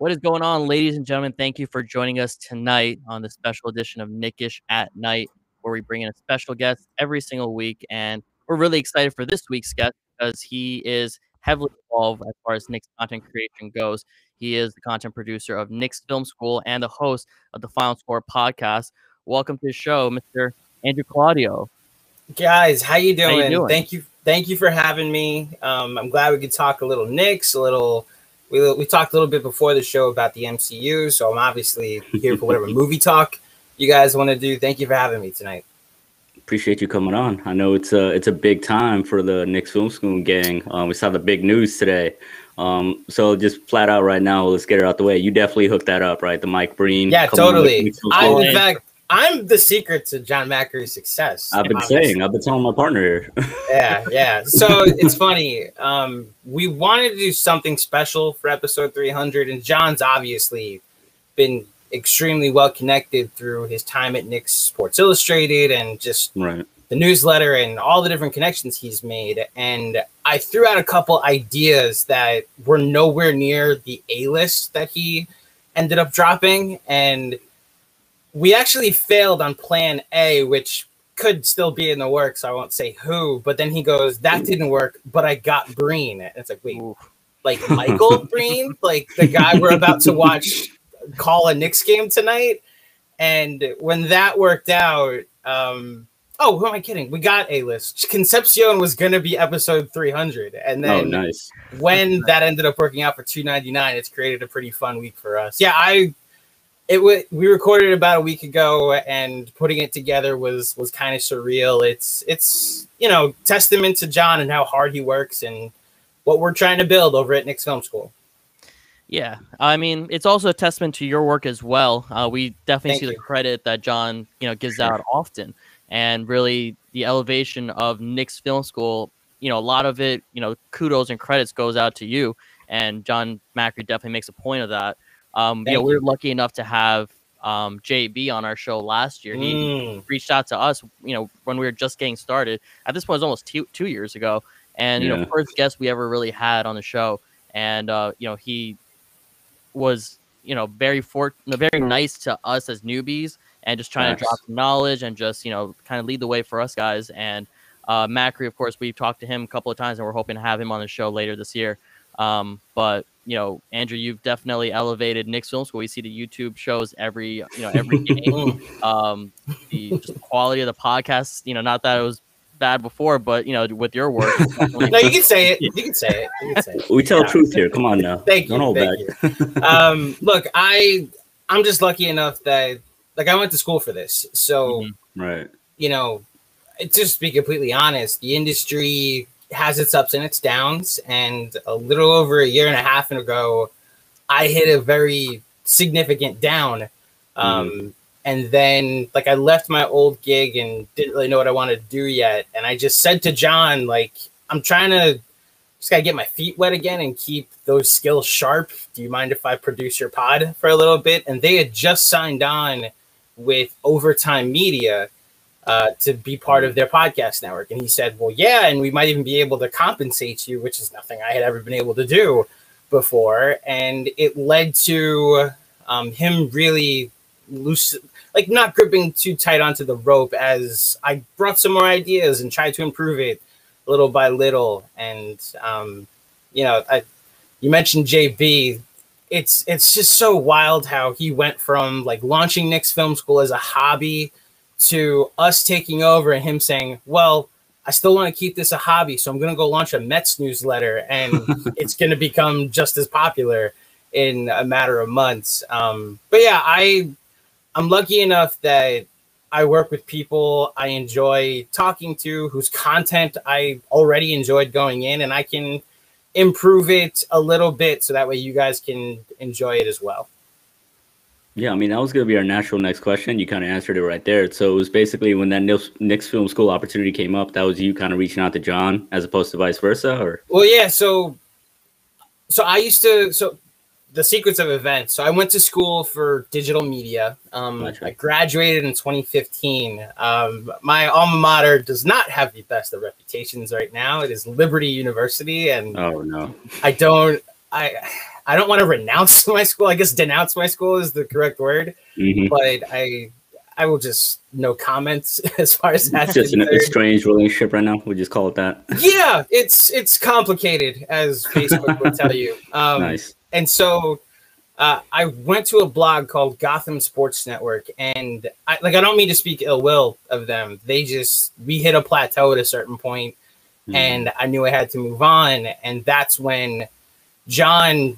What is going on, ladies and gentlemen? Thank you for joining us tonight on the special edition of Knick-ish Nite, where we bring in a special guest every single week. And we're really excited for this week's guest because he is heavily involved as far as Knicks content creation goes. He is the content producer of Knicks Film School and the host of the Final Score podcast. Welcome to the show, Mr. Andrew Claudio. Guys, how you doing? How you doing? Thank you for having me. I'm glad we could talk a little Knicks, we talked a little bit before the show about the MCU, so I'm obviously here for whatever movie talk you guys want to do. Thank you for having me tonight. Appreciate you coming on. I know it's a big time for the Knicks Film School gang. We saw the big news today. So just flat out right now, let's get it out the way. You definitely hooked that up, right? The Mike Breen. Yeah, totally. I'm the secret to John Macri's success. I've been telling my partner here. Yeah. So it's funny. We wanted to do something special for episode 300, and John's obviously been extremely well connected through his time at Knicks Sports Illustrated and just the newsletter and all the different connections he's made. And I threw out a couple ideas that were nowhere near the A-list that he ended up dropping, and we actually failed on plan A, which could still be in the works. I won't say who, but then he goes, that didn't work, but I got Breen. And it's like, wait, like Michael Breen? Like the guy we're about to watch call a Knicks game tonight? And when that worked out, who am I kidding? We got A-list. Concepcion was going to be episode 300. And then when that ended up working out for 299, it's created a pretty fun week for us. Yeah, we recorded it about a week ago, and putting it together was kind of surreal. It's testament to John and how hard he works and what we're trying to build over at Knicks Film School. Yeah, I mean, it's also a testament to your work as well. We definitely see the credit that John gives out often, and really the elevation of Knicks Film School. A lot of it, kudos and credits goes out to you, and John Macri definitely makes a point of that. We were lucky enough to have JB on our show last year. He reached out to us, when we were just getting started. At this point, it was almost 2 years ago, and first guest we ever really had on the show. And he was very nice to us as newbies, and just trying to drop some knowledge and just kind of lead the way for us guys. And Macri, of course, we've talked to him a couple of times, and we're hoping to have him on the show later this year. But Andrew, you've definitely elevated Knicks Film School. We see the YouTube shows every game. The quality of the podcast, not that it was bad before, but with your work, no, you can say it. You can say it. We tell truth here. Come on now. Thank you. Look, I'm just lucky enough that I went to school for this, so just to be completely honest, the industry has its ups and its downs, and a little over a year and a half ago, I hit a very significant down. And then I left my old gig and didn't really know what I wanted to do yet. And I just said to John, I'm trying to just gotta get my feet wet again and keep those skills sharp. Do you mind if I produce your pod for a little bit? And they had just signed on with Overtime Media to be part of their podcast network. And he said, well, yeah, and we might even be able to compensate you, which is nothing I had ever been able to do before. And it led to him really loose, not gripping too tight onto the rope, as I brought some more ideas and tried to improve it little by little. And, you mentioned JB. It's just so wild how he went from launching Knicks Film School as a hobby to us taking over and him saying, well, I still want to keep this a hobby, so I'm going to go launch a Mets newsletter, and it's going to become just as popular in a matter of months. But yeah, I'm lucky enough that I work with people I enjoy talking to, whose content I already enjoyed going in, and I can improve it a little bit so that way you guys can enjoy it as well. Yeah, I mean, that was going to be our natural next question. You kind of answered it right there. So it was basically when that Knicks Film School opportunity came up, that was you kind of reaching out to John as opposed to vice versa? Or? Well, yeah. So the sequence of events. So I went to school for digital media. I graduated in 2015. My alma mater does not have the best of reputations right now. It is Liberty University. And oh, no. I don't want to renounce my school. I guess denounce my school is the correct word. But I will just no comments as far as that's just a strange relationship right now. We'll just call it that. Yeah, it's complicated, as Facebook would tell you. Nice. And so I went to a blog called Gotham Sports Network, and I don't mean to speak ill will of them. We hit a plateau at a certain point, and I knew I had to move on. And that's when John,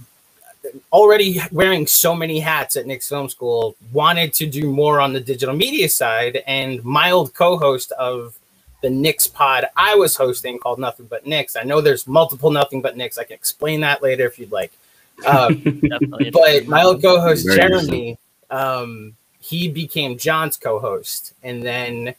already wearing so many hats at Knicks Film School, wanted to do more on the digital media side. And my old co-host of the Knicks pod I was hosting, called Nothing But Knicks. I know there's multiple Nothing But Knicks. I can explain that later if you'd like. But my old co-host Jeremy, he became John's co-host, and then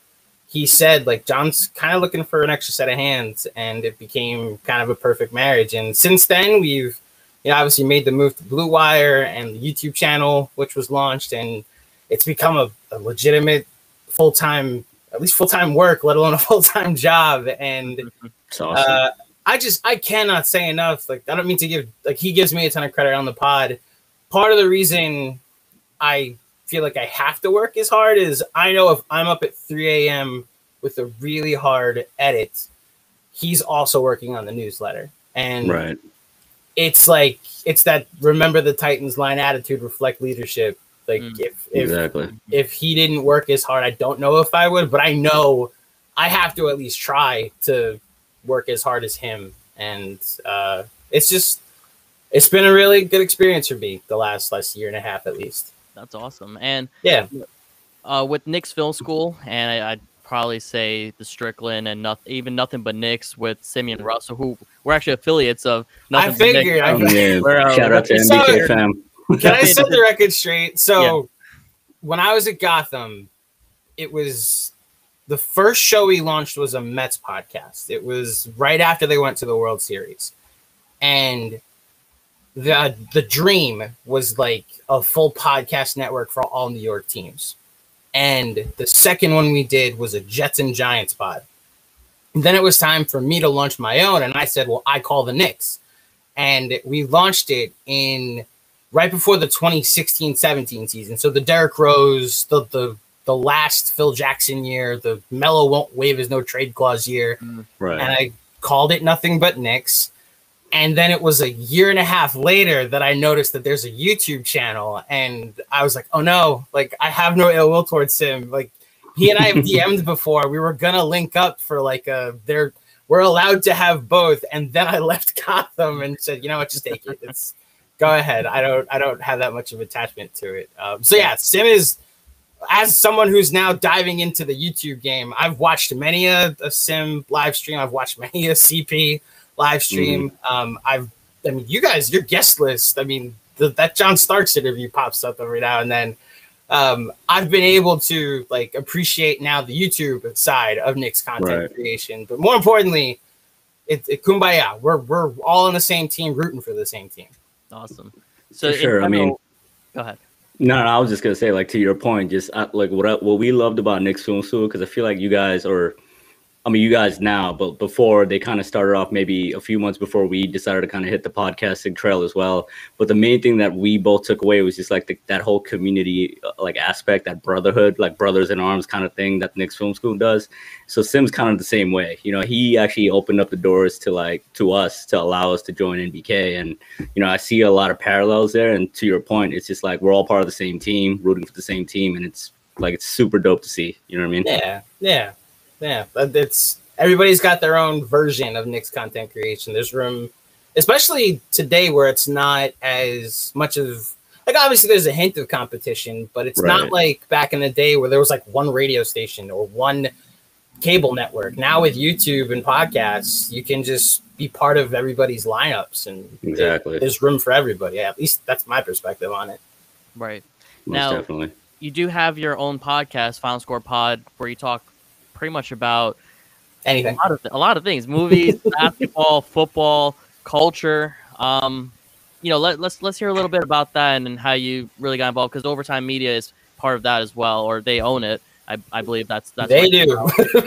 he said, like, John's kind of looking for an extra set of hands, and it became kind of a perfect marriage. And since then, we've obviously made the move to Blue Wire and the YouTube channel, which was launched, and it's become a legitimate full-time, at least full-time work, let alone a full-time job. And it's awesome. I cannot say enough. Like, I don't mean to give, like, he gives me a ton of credit on the pod. Part of the reason I feel like I have to work as hard is I know if I'm up at 3 a.m. with a really hard edit, he's also working on the newsletter. And it's like, it's that remember the Titans line attitude, reflect leadership. Like, if he didn't work as hard, I don't know if I would, but I know I have to at least try to work as hard as him. And it's been a really good experience for me the last year and a half at least. That's awesome. And yeah, with Knicks Film School, and I'd probably say the Strickland and Nothing But Knicks with Simeon Russell, who we're actually affiliates of. I figured. Shout out to NBK fam. Can I set the record straight? So when I was at Gotham, it was the first show we launched was a Mets podcast. It was right after they went to the World Series. And the dream was like a full podcast network for all New York teams. And the second one we did was a Jets and Giants pod. And then it was time for me to launch my own. And I said, well, I call the Knicks. And we launched it right before the 2016-17 season. So the Derrick Rose, the last Phil Jackson year, the Melo won't waive his no trade clause year. Right. And I called it Nothing But Knicks. And then it was a year and a half later that I noticed that there's a YouTube channel. And I was like, oh no, like, I have no ill will towards him. Like, he and I have DM'd before. We were going to link up for we're allowed to have both. And then I left Gotham and said, you know what, just take it. Go ahead. I don't have that much of attachment to it. So yeah, Sim is, as someone who's now diving into the YouTube game, I've watched many a Sim live stream. I've watched many a CP live stream. You guys, your guest list. I mean, that John Starks interview pops up every now and then. I've been able to appreciate now the YouTube side of Knicks content creation, but more importantly, it kumbaya. We're all on the same team, rooting for the same team. Awesome. So sure. I mean, go ahead. No, I was just gonna say, to your point, just what we loved about Knicks Film School, because I feel like you guys you guys now, but before they kind of started off maybe a few months before we decided to kind of hit the podcasting trail as well. But the main thing that we both took away was just that whole community aspect, that brotherhood, brothers in arms kind of thing that Knicks Film School does. So Sim's kind of the same way. He actually opened up the doors to us to allow us to join NBK. And, I see a lot of parallels there. And to your point, it's just we're all part of the same team, rooting for the same team. And it's super dope to see. You know what I mean? Yeah, it's everybody's got their own version of Knicks content creation. There's room, especially today, where it's not as much of obviously there's a hint of competition, but it's not like back in the day where there was one radio station or one cable network. Now with YouTube and podcasts, you can just be part of everybody's lineups, and there's room for everybody. Yeah, at least that's my perspective on it. Right. Most definitely. You do have your own podcast, Final Score Pod, where you talk pretty much about anything, a lot of things: movies, basketball, football, culture. Let's hear a little bit about that and how you really got involved, because Overtime Media is part of that as well, or they own it. I believe that's they do.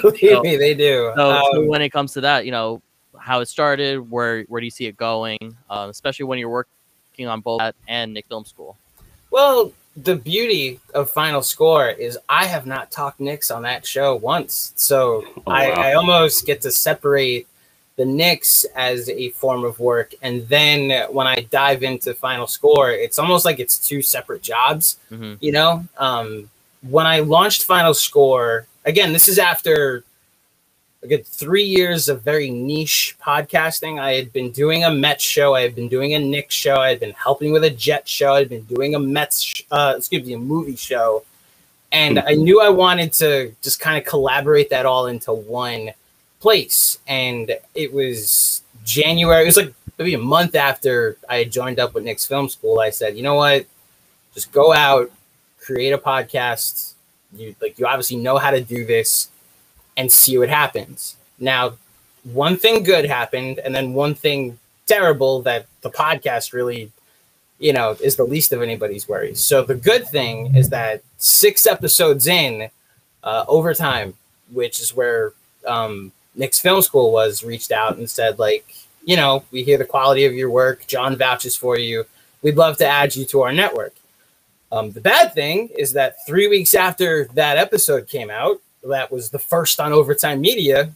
Believe me, they do. So when it comes to that, how it started, where do you see it going, especially when you're working working on both that and Knick Film School? Well, the beauty of Final Score is I have not talked Knicks on that show once. So I almost get to separate the Knicks as a form of work. And then when I dive into Final Score, it's almost like it's two separate jobs, you know? When I launched Final Score, again, this is after a good 3 years of very niche podcasting. I had been doing a Mets show. I had been doing a Knicks show. I had been helping with a Jets show. I had been doing a a movie show. And I knew I wanted to just kind of collaborate that all into one place. And it was January. It was like maybe a month after I had joined up with Knicks Film School. I said, you know what? Just go out, create a podcast. You obviously know how to do this, and see what happens. Now, one thing good happened, and then one thing terrible that the podcast really, you know, is the least of anybody's worries. So the good thing is that 6 episodes in, Overtime, which is where Knicks Film School was, reached out and said, like, you know, we hear the quality of your work. John vouches for you. We'd love to add you to our network. The bad thing is that 3 weeks after that episode came out, that was the first on Overtime Media,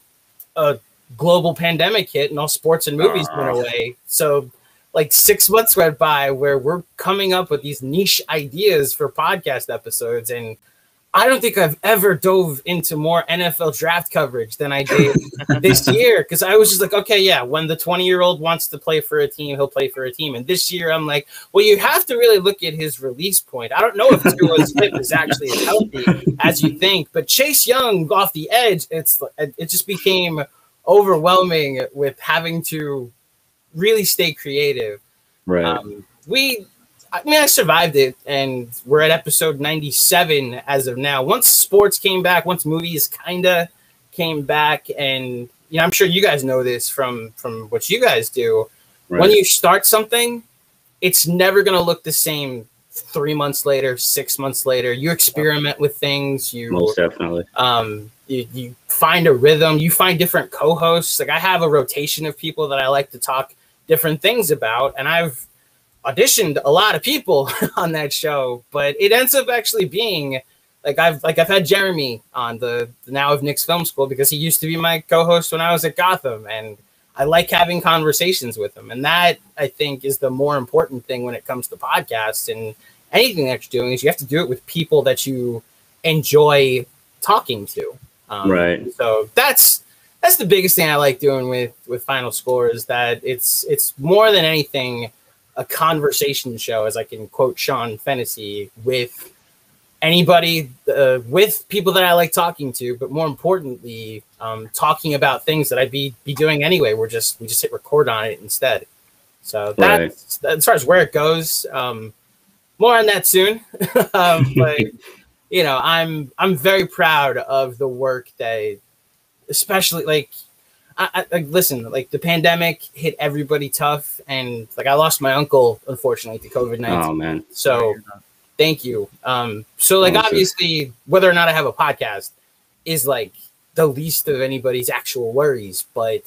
a global pandemic hit and all sports and movies went away. So like 6 months went by where we're coming up with these niche ideas for podcast episodes. And I don't think I've ever dove into more NFL draft coverage than I did this year. Cause I was just like, okay, yeah, when the 20-year-old wants to play for a team, he'll play for a team. And this year I'm like, well, you have to really look at his release point. I don't know if Tua's hip is actually as healthy as you think, but Chase Young off the edge, it just became overwhelming with having to really stay creative. Right. I survived it, and we're at episode 97 as of now. Once sports came back, once movies kind of came back, and you know, I'm sure you guys know this from what you guys do. Right. When you start something, it's never going to look the same 3 months later, 6 months later. You experiment with things. Most definitely. You find a rhythm. You find different co-hosts. Like I have a rotation of people that I like to talk different things about, and I've auditioned a lot of people on that show, but it ends up actually being I've had Jeremy on the now of Knicks Film School because he used to be my co-host when I was at Gotham, and I like having conversations with him. And that I think is the more important thing when it comes to podcasts and anything that you're doing is you have to do it with people that you enjoy talking to. Right. So that's the biggest thing I like doing with Final Score is that it's more than anything a conversation show, as I can quote Sean Fennessy, with anybody, with people that I like talking to, but more importantly, talking about things that I'd be doing anyway. We just hit record on it instead. So that's as far as where it goes. More on that soon. But you know, I'm very proud of the work that, especially I listen, like the pandemic hit everybody tough, and like I lost my uncle unfortunately to COVID-19. Oh man! So thank you. So like obviously whether or not I have a podcast is like the least of anybody's actual worries, but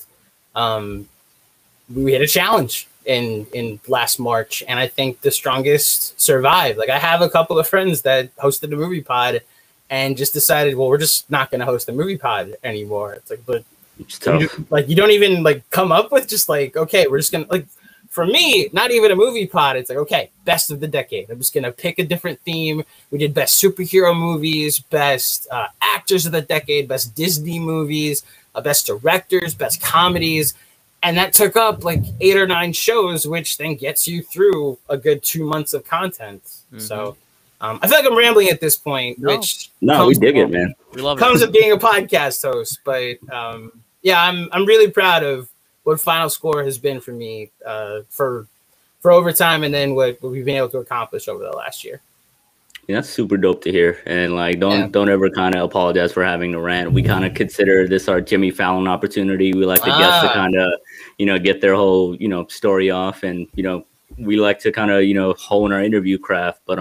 we hit a challenge in last March, and I think the strongest survived. Like I have a couple of friends that hosted a movie pod and just decided, well, we're just not going to host a movie pod anymore. It's like, but you don't even like come up with just like, okay, we're just gonna, like, for me, not even a movie pod. It's like, okay, best of the decade. I'm just gonna pick a different theme. We did best superhero movies, best actors of the decade, best Disney movies, best directors, best comedies, and that took up like 8 or 9 shows, which then gets you through a good 2 months of content. So I feel like I'm rambling at this point, which we dig it, man. We love comes it. with being a podcast host, but yeah, I'm really proud of what Final Score has been for me for Overtime, and then what we've been able to accomplish over the last year. Yeah, that's super dope to hear. And like, don't ever kind of apologize for having to rant. We kind of consider this our Jimmy Fallon opportunity. We like the guests to kind of, you know, get their whole, you know, story off, and you know, we like to kind of, you know, hone our interview craft. But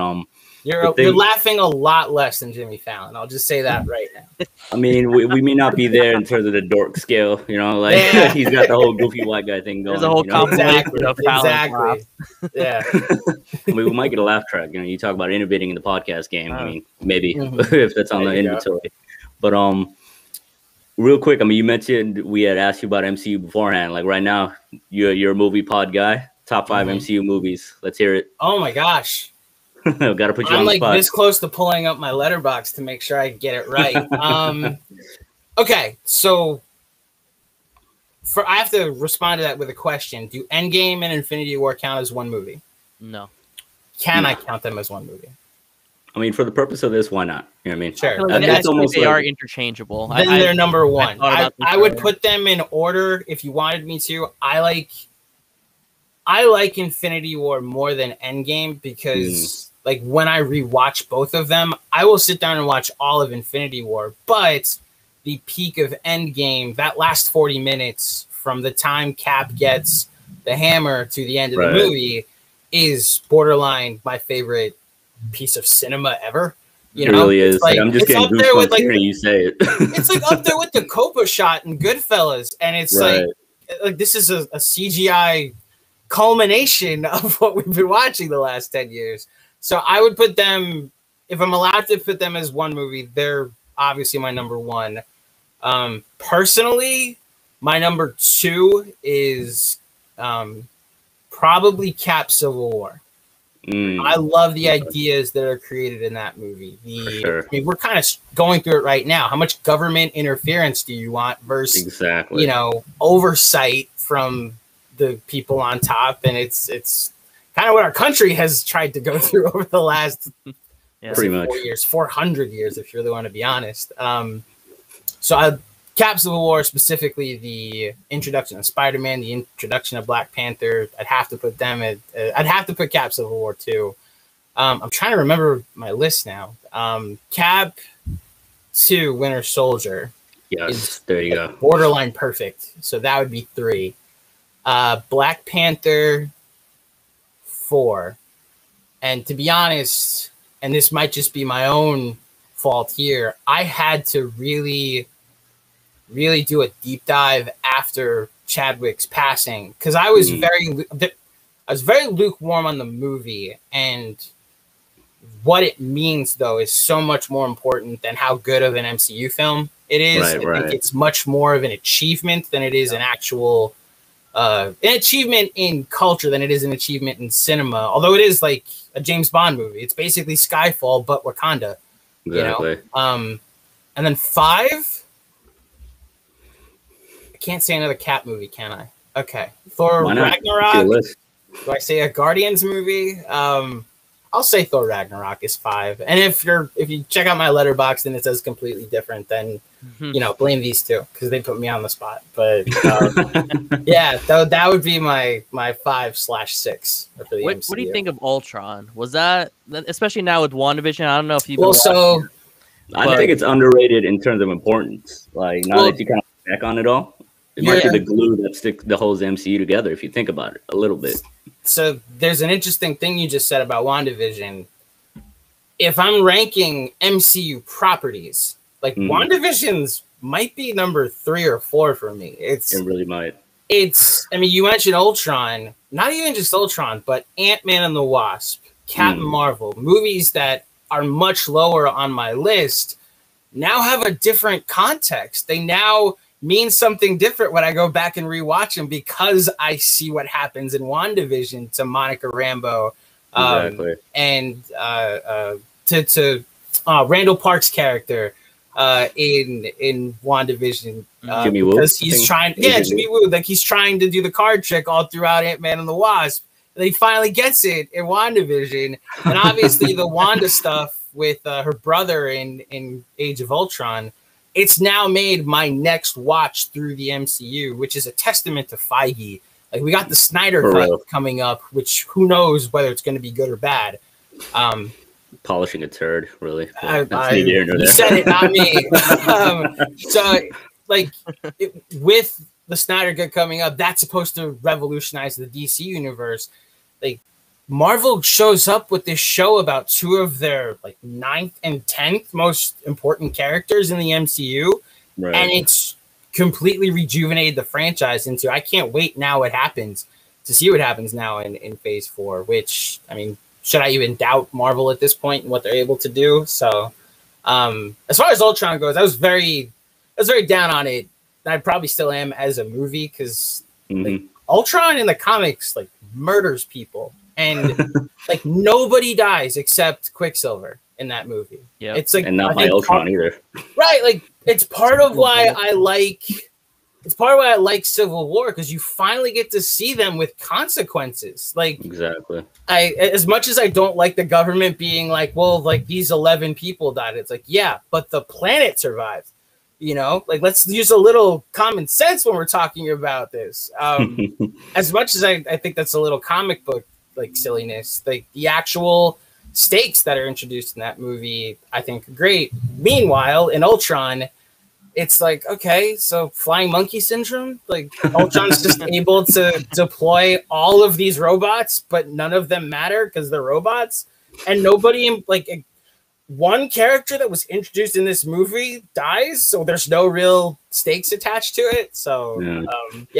You're laughing a lot less than Jimmy Fallon. I'll just say that right now. I mean, we may not be there in terms of the dork scale, you know, like he's got the whole goofy white guy thing going. There's a whole exactly. Yeah. I mean, we might get a laugh track. You know, you talk about innovating in the podcast game. I mean, maybe if that's on the inventory. But real quick, I mean, you mentioned we had asked you about MCU beforehand. Like right now, you're a movie pod guy. Top 5 MCU movies. Let's hear it. Oh my gosh. Got to put you on the spot. I'm like this close to pulling up my letterbox to make sure I get it right. Okay, so I have to respond to that with a question. Do Endgame and Infinity War count as one movie? No. Can I count them as one movie? I mean, for the purpose of this, why not? You know what I mean? Sure. That's almost they are interchangeable. Then they're number one. I would put them in order if you wanted me to. I like Infinity War more than Endgame because like when I rewatch both of them, I will sit down and watch all of Infinity War. But the peak of Endgame, that last 40 minutes from the time Cap gets the hammer to the end of the movie, is borderline my favorite piece of cinema ever. You know, it really is. Like, I'm just getting goosebumps hearing you say it. It's like up there with the Copa shot in Goodfellas, and it's like this is a CGI culmination of what we've been watching the last 10 years. So I would put them, if I'm allowed to put them as one movie, they're obviously my number one. Personally, my number 2 is probably Cap Civil War. I love the ideas that are created in that movie. I mean, we're kind of going through it right now. How much government interference do you want versus, you know, oversight from the people on top? And it's kind of what our country has tried to go through over the last pretty much 400 years, if you really want to be honest. So Cap Civil War, specifically the introduction of Spider-Man, the introduction of Black Panther, I'd have to put them at, I'd have to put Cap Civil War too. I'm trying to remember my list now. Cap 2, Winter Soldier. Yes, there you go. Borderline perfect. So that would be 3. Black Panther 4. And to be honest, and this might just be my own fault here, I had to really do a deep dive after Chadwick's passing because I was very lukewarm on the movie, and what it means though is so much more important than how good of an MCU film it is. I think it's much more of an achievement than it is an actual an achievement in culture than it is an achievement in cinema. Although it is like a James Bond movie, it's basically Skyfall but Wakanda. Exactly. You know? And then 5. I can't say another Cap movie, can I? Okay. Thor Ragnarok. Do I say a Guardians movie? I'll say Thor Ragnarok is 5. And if you check out my letterbox and it says completely different, then you know, blame these two because they put me on the spot. But yeah, that would be my 5/6 for the MCU. What do you think of Ultron? Was that, especially now with WandaVision? I don't know if you've I think it's underrated in terms of importance. Like now that you kind of back on it all, it might be the glue that holds the MCU together if you think about it a little bit. So there's an interesting thing you just said about WandaVision. If I'm ranking MCU properties, like WandaVision's might be number 3 or 4 for me. It really might. I mean, you mentioned Ultron, not even just Ultron, but Ant-Man and the Wasp, Captain Marvel, movies that are much lower on my list now have a different context. They now mean something different when I go back and rewatch them because I see what happens in WandaVision to Monica Rambeau and to Randall Park's character in WandaVision Jimmy Woo, because he's trying Jimmy Woo, like he's trying to do the card trick all throughout Ant-Man and the Wasp, and he finally gets it in WandaVision. And obviously the Wanda stuff with her brother in Age of Ultron, it's now made my next watch through the MCU, which is a testament to Feige. Like we got the Snyder Cut coming up, which who knows whether it's going to be good or bad. Polishing a turd, really. You said it, not me. So, like, with the Snyder Cut coming up, that's supposed to revolutionize the DC universe. Like, Marvel shows up with this show about two of their like 9th and 10th most important characters in the MCU, and it's completely rejuvenated the franchise into. I can't wait now to see what happens now in Phase 4. Which, I mean, should I even doubt Marvel at this point and what they're able to do? So, as far as Ultron goes, I was very down on it. I probably still am as a movie because like, Ultron in the comics like murders people, and like nobody dies except Quicksilver in that movie. Yeah, it's like, and not by Ultron either. Right, like it's part of why I like. It's part of why I like Civil War, because you finally get to see them with consequences. Like, exactly. As much as I don't like the government being like, well, like these 11 people died. It's like, yeah, but the planet survived. You know, like let's use a little common sense when we're talking about this. As much as I think that's a little comic book like silliness, like the actual stakes that are introduced in that movie, I think are great. Meanwhile, in Ultron, it's like, okay, so flying monkey syndrome, like Ultron's just able to deploy all of these robots, but none of them matter because they're robots, and nobody like. One character that was introduced in this movie dies, so there's no real stakes attached to it. So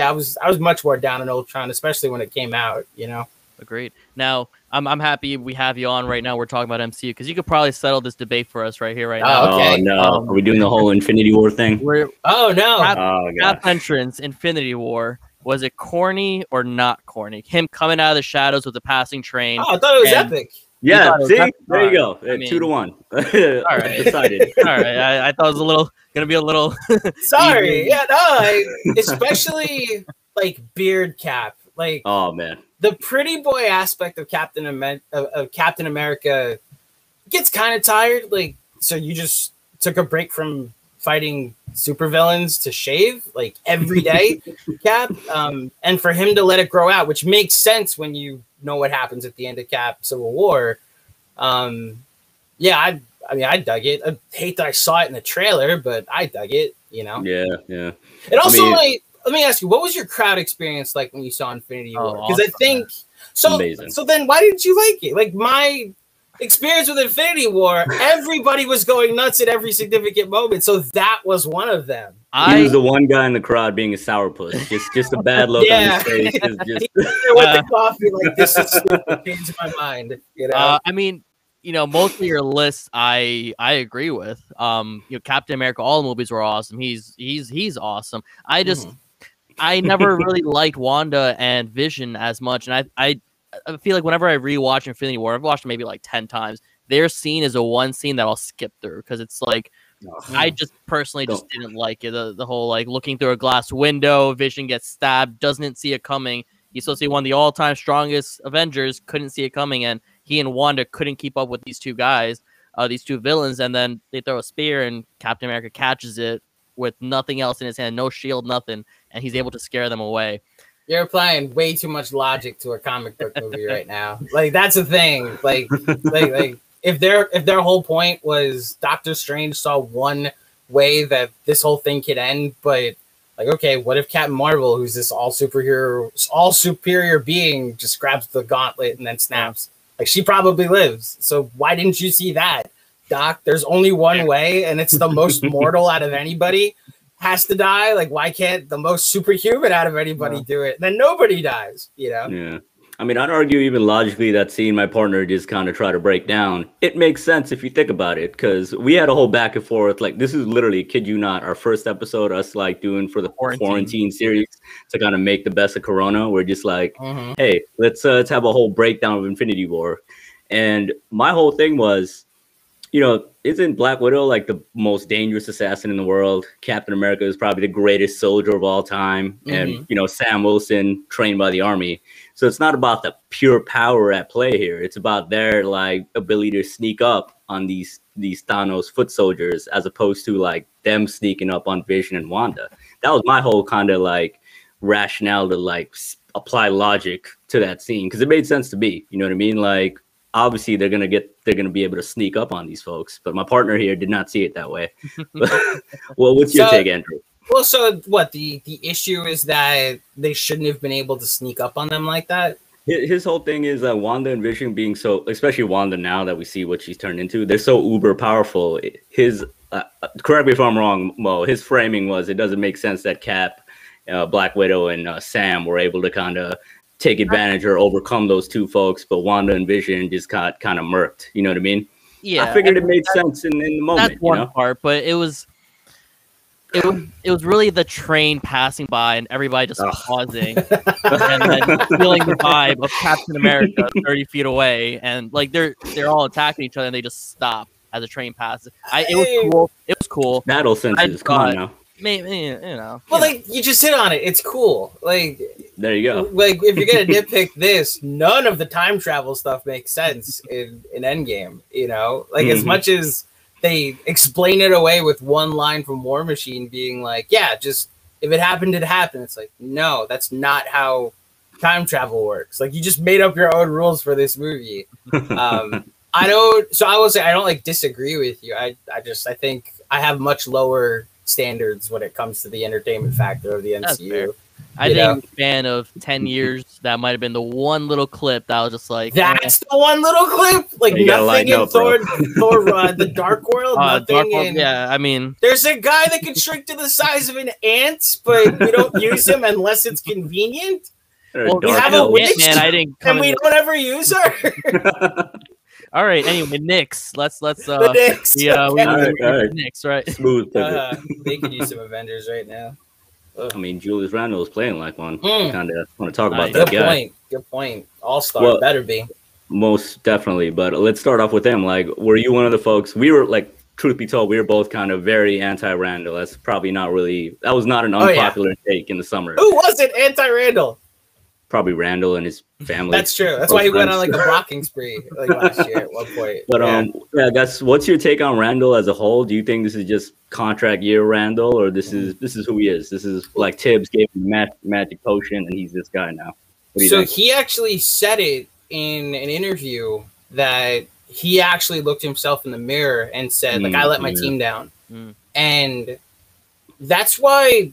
I was much more down on Ultron, especially when it came out. You know, agreed. Now I'm happy we have you on right now. We're talking about MCU because you could probably settle this debate for us right here, right now. Okay. Oh no, are we doing the whole Infinity War thing? Cap entrance, Infinity War. Was it corny or not corny? Him coming out of the shadows with the passing train. Oh, I thought it was epic. Yeah, see, there you go. 2-1. All right, decided. All right, I thought it was gonna be a little. Sorry, yeah, no, especially like beard Cap, like. Oh man, the pretty boy aspect of Captain America gets kind of tired. Like, so you just took a break from fighting supervillains to shave like every day, Cap, and for him to let it grow out, which makes sense when you know what happens at the end of Cap Civil War. I dug it. I hate that I saw it in the trailer, but I dug it, you know? Yeah. And also, let me ask you, what was your crowd experience like when you saw Infinity War? Because I think amazing. So then why didn't you like it? Like my experience with Infinity War, everybody was going nuts at every significant moment. So that was one of them. He was the one guy in the crowd being a sourpuss. Just a bad look on his face. Just with the coffee, like this is changed my mind. You know? I mean, you know, most of your lists I agree with. You know, Captain America, all the movies were awesome. He's awesome. I never really liked Wanda and Vision as much, and I feel like whenever I rewatch Infinity War, I've watched it maybe like 10 times. Their scene is a one scene that I'll skip through because it's like I just personally just didn't like it. The whole like looking through a glass window, Vision gets stabbed, doesn't see it coming. He's supposed to be one of the all-time strongest Avengers, couldn't see it coming, and he and Wanda couldn't keep up with these two guys, these two villains, and then they throw a spear and Captain America catches it with nothing else in his hand, no shield, nothing, and he's able to scare them away. You're applying way too much logic to a comic book movie right now. Like that's the thing. Like if their whole point was Doctor Strange saw one way that this whole thing could end, but like, okay, what if Captain Marvel, who's this all superior being, just grabs the gauntlet and then snaps? Like she probably lives. So why didn't you see that, Doc? There's only one way, and it's the most mortal out of anybody has to die. Like, why can't the most superhuman out of anybody do it? And then nobody dies, you know? Yeah. I mean, I'd argue even logically that scene my partner just kind of try to break down. It makes sense if you think about it, because we had a whole back and forth. Like, this is literally, kid you not, our first episode, us like doing for the quarantine series to kind of make the best of Corona. We're just like, hey, let's have a whole breakdown of Infinity War. And my whole thing was, you know, isn't Black Widow like the most dangerous assassin in the world? Captain America is probably the greatest soldier of all time. And, you know, Sam Wilson trained by the army. So it's not about the pure power at play here. It's about their like ability to sneak up on these Thanos foot soldiers, as opposed to like them sneaking up on Vision and Wanda. That was my whole kind of like rationale to like apply logic to that scene, because it made sense to me. You know what I mean? Like, obviously they're gonna be able to sneak up on these folks, but my partner here did not see it that way. Well, what's your take, Andrew? Well, so what the issue is that they shouldn't have been able to sneak up on them like that? His whole thing is that Wanda and Vision being so, especially Wanda now that we see what she's turned into, they're so uber powerful. His correct me if I'm wrong, Mo. His framing was it doesn't make sense that Cap, Black Widow, and Sam were able to kind of take advantage or overcome those two folks, but Wanda and Vision just got kind of murked. You know what I mean? Yeah, I figured it made sense in the moment. That's one part, but it was really the train passing by and everybody just pausing and then feeling the vibe of Captain America 30 feet away, and like they're all attacking each other and they just stop as the train passes. It was cool. It was cool. Battle senses. Come on now. Maybe, you know. Well, like you just hit on it. It's cool. Like there you go. Like if you're gonna nitpick this, none of the time travel stuff makes sense in Endgame. You know, like as much as they explain it away with one line from War Machine being like, "Yeah, just if it happened, it happened." It's like, no, that's not how time travel works. Like you just made up your own rules for this movie. I don't. So I will say I don't like disagree with you. I think I have much lower standards when it comes to the entertainment factor of the MCU. I think I'm a fan of 10 years. That might have been the one little clip that was just like that's the one little clip. Like nothing in Thor, the Dark World. Nothing in. Yeah, I mean, there's a guy that can shrink to the size of an ant, but we don't use him unless it's convenient. Well, we have a witch, man. I didn't, and we don't ever use her. All right. Anyway, Knicks. Let's the Knicks. Yeah, okay. all right. Knicks, right? Smooth. They could use some Avengers right now. Ugh. I mean, Julius Randle is playing like one. Kind of want to talk about that guy. Good point. All-star better be. Most definitely. But let's start off with him. Like, were you one of the folks? We were like, truth be told, we were both kind of very anti-Randle. That's probably not really. That was not an unpopular take in the summer. Who was it? Anti-Randle. Probably Randle and his family. That's true. That's why he went on like a blocking spree like last year at one point. But yeah, I guess what's your take on Randle as a whole? Do you think this is just contract year Randle, or this is who he is? This is like Tibbs gave him magic potion and he's this guy now. So he actually said it in an interview that he actually looked himself in the mirror and said, like, I let my team down. And that's why,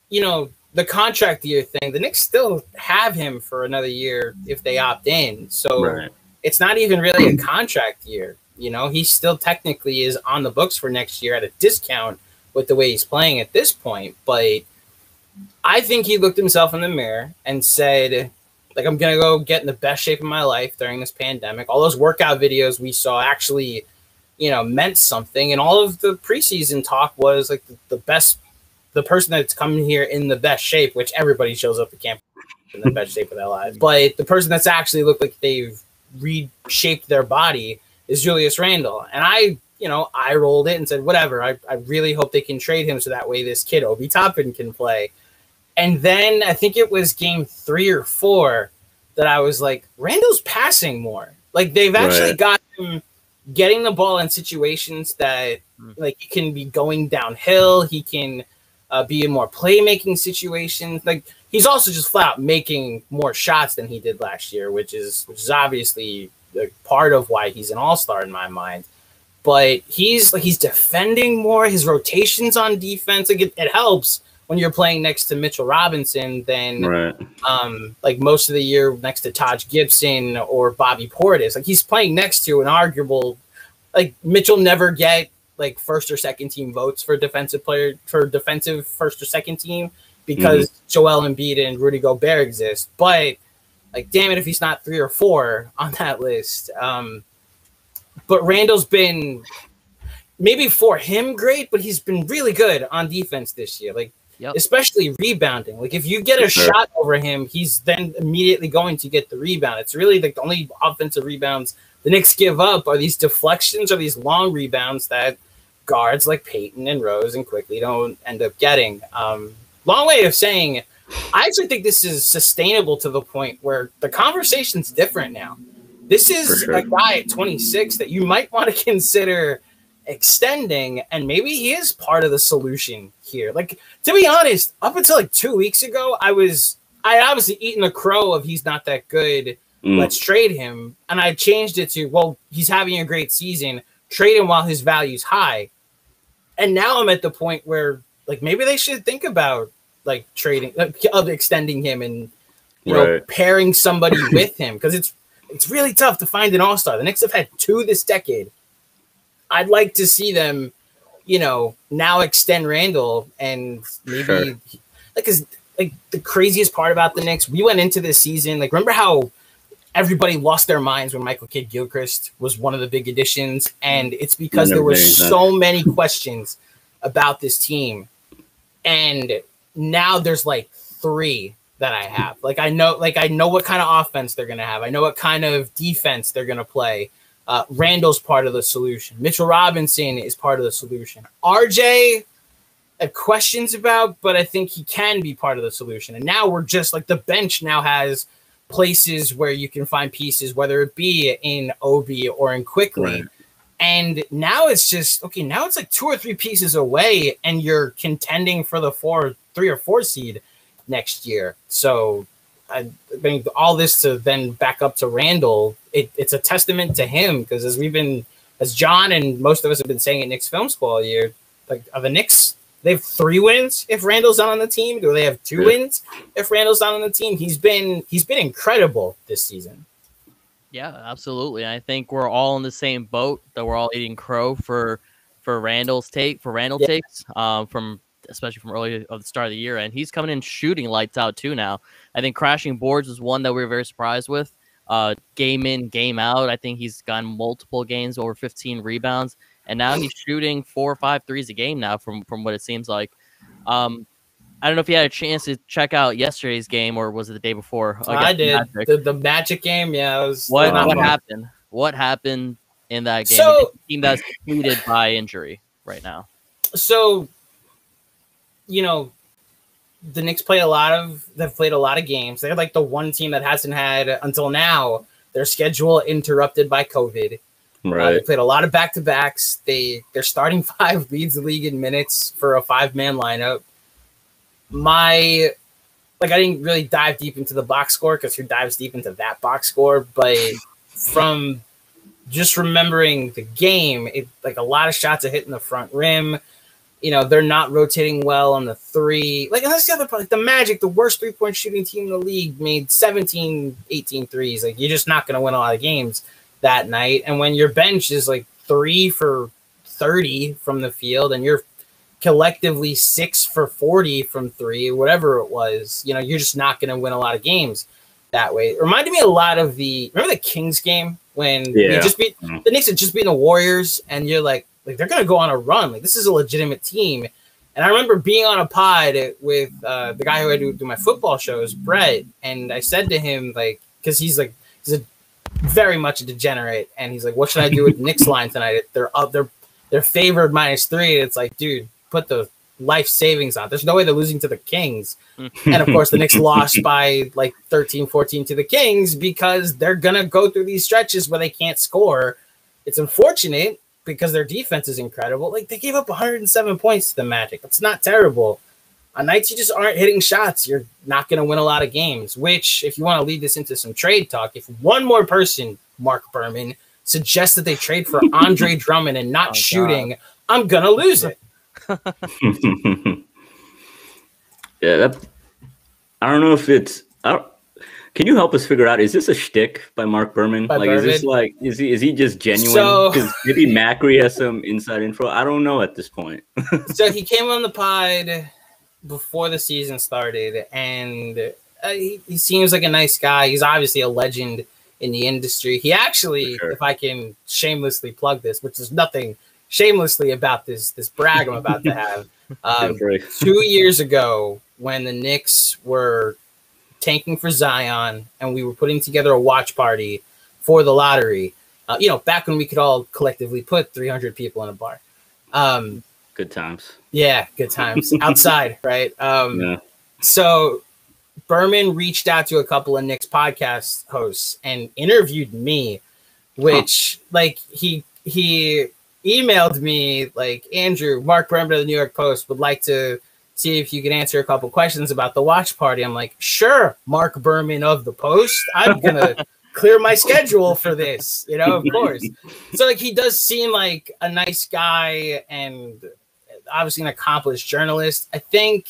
you know, the contract year thing, the Knicks still have him for another year if they opt in. So it's not even really a contract year. You know, he still technically is on the books for next year at a discount with the way he's playing at this point. But I think he looked himself in the mirror and said, like, I'm going to go get in the best shape of my life during this pandemic. All those workout videos we saw actually, you know, meant something. And all of the preseason talk was like the person that's coming here in the best shape, which everybody shows up to camp in the best shape of their lives. But the person that's actually looked like they've reshaped their body is Julius Randle. And I rolled it and said, whatever, I really hope they can trade him so that way this kid, Obi Toppin, can play. And then I think it was game 3 or 4 that I was like, Randle's passing more. Like they've actually got him getting the ball in situations that like he can be going downhill. He can be in more playmaking situations. Like he's also just flat out making more shots than he did last year, which is obviously part of why he's an all-star in my mind. But he's defending more. His rotations on defense, like it helps when you're playing next to Mitchell Robinson than like most of the year next to Taj Gibson or Bobby Portis. Like he's playing next to an arguable, like Mitchell never get like first or second team votes for defensive first or second team because Joel Embiid and Rudy Gobert exist. But like, damn it, if he's not 3 or 4 on that list. But Randle's been maybe for him great, but he's been really good on defense this year. Like especially rebounding. Like if you get a shot over him, he's then immediately going to get the rebound. It's really like the only offensive rebounds the Knicks give up are these deflections or these long rebounds that guards like Peyton and Rose and Quickly don't end up getting. Long way of saying, I actually think this is sustainable to the point where the conversation's different now. This is a guy at 26 that you might want to consider extending, and maybe he is part of the solution here. Like, to be honest, up until like 2 weeks ago, I had obviously eaten the crow of he's not that good. Let's trade him. And I changed it to, well, he's having a great season. Trade him while his value's high. And now I'm at the point where, like, maybe they should think about, like, trading, of extending him and you know, pairing somebody with him, because it's really tough to find an all-star. The Knicks have had 2 this decade. I'd like to see them, you know, now extend Randle and maybe like the craziest part about the Knicks, we went into this season, like, remember how everybody lost their minds when Michael Kidd-Gilchrist was one of the big additions, and it's because there were so many questions about this team, and now there's like 3 that I have. Like I know what kind of offense they're gonna have. I know what kind of defense they're gonna play. Randall's part of the solution. Mitchell Robinson is part of the solution. RJ, I have questions about, but I think he can be part of the solution. And now we're just like, the bench now has places where you can find pieces, whether it be in Obi or in Quickly. Right. And now it's just, okay, now it's like 2 or 3 pieces away and you're contending for the 3 or 4 seed next year. So I think all this to then back up to Randle, it's a testament to him, because as John and most of us have been saying at Knicks Film School all year, like, are the Knicks, they have 3 wins if Randle's not on the team? Do they have 2 wins if Randle's not on the team? He's been incredible this season. Yeah, absolutely. I think we're all in the same boat, that we're all eating crow for Randle takes from especially from early of the start of the year, and he's coming in shooting lights out too now. I think crashing boards is one that we were very surprised with. Game in, game out, I think he's gotten multiple games over 15 rebounds, and now he's shooting 4 or 5 threes a game now from what it seems like. I don't know if you had a chance to check out yesterday's game, or was it the day before? I did. The Magic game, yeah. It was what happened? What happened in that game? So, a team that's depleted by injury right now. So, you know, the Knicks they've played a lot of games. They're like the one team that hasn't had, until now, their schedule interrupted by COVID. Right. They played a lot of back-to-backs. Their starting 5 leads the league in minutes for a 5-man lineup. I didn't really dive deep into the box score, because who dives deep into that box score? But from just remembering the game, a lot of shots are hitting the front rim. You know, they're not rotating well on the 3. Like, and that's the other part. Like, the Magic, the worst 3-point shooting team in the league, made 17, 18 threes. Like, you're just not going to win a lot of games that night. And when your bench is like 3 for 30 from the field, and you're collectively 6 for 40 from 3, whatever it was, you know, you're just not going to win a lot of games that way. It reminded me a lot of remember the Kings game when the Knicks had just beaten the Warriors, and you're like they're going to go on a run. Like, this is a legitimate team. And I remember being on a pod with the guy who I do my football shows, Brett, and I said to him, like, because he's very much a degenerate, and he's like, what should I do with the Knicks line tonight? They're favored -3. It's like, dude, put the life savings on. There's no way they're losing to the Kings. And of course the Knicks lost by like 13-14 to the Kings, because they're going to go through these stretches where they can't score. It's unfortunate, because their defense is incredible. Like, they gave up 107 points to the Magic. That's not terrible. On nights you just aren't hitting shots, you're not going to win a lot of games, which, if you want to lead this into some trade talk, if one more person, Mark Berman, suggests that they trade for Andre Drummond and not shooting, God, I'm going to lose it. Yeah, I don't know if it's. Can you help us figure out? Is this a shtick by Mark Berman? Is this like is he just genuine? Because maybe Macri has some inside info. I don't know at this point. So he came on the pod before the season started, and he seems like a nice guy. He's obviously a legend in the industry. He actually, if I can shamelessly plug this, which is nothing shamelessly about this brag I'm about to have. 2 years ago, when the Knicks were tanking for Zion and we were putting together a watch party for the lottery, back when we could all collectively put 300 people in a bar. Good times. Yeah, good times. Outside, right? Yeah. So Berman reached out to a couple of Knicks podcast hosts and interviewed me, which he emailed me like, Andrew, Mark Berman of the New York Post would like to see if you can answer a couple questions about the watch party. I'm like, sure, Mark Berman of the Post. I'm going to clear my schedule for this, of course. So he does seem like a nice guy and obviously an accomplished journalist. I think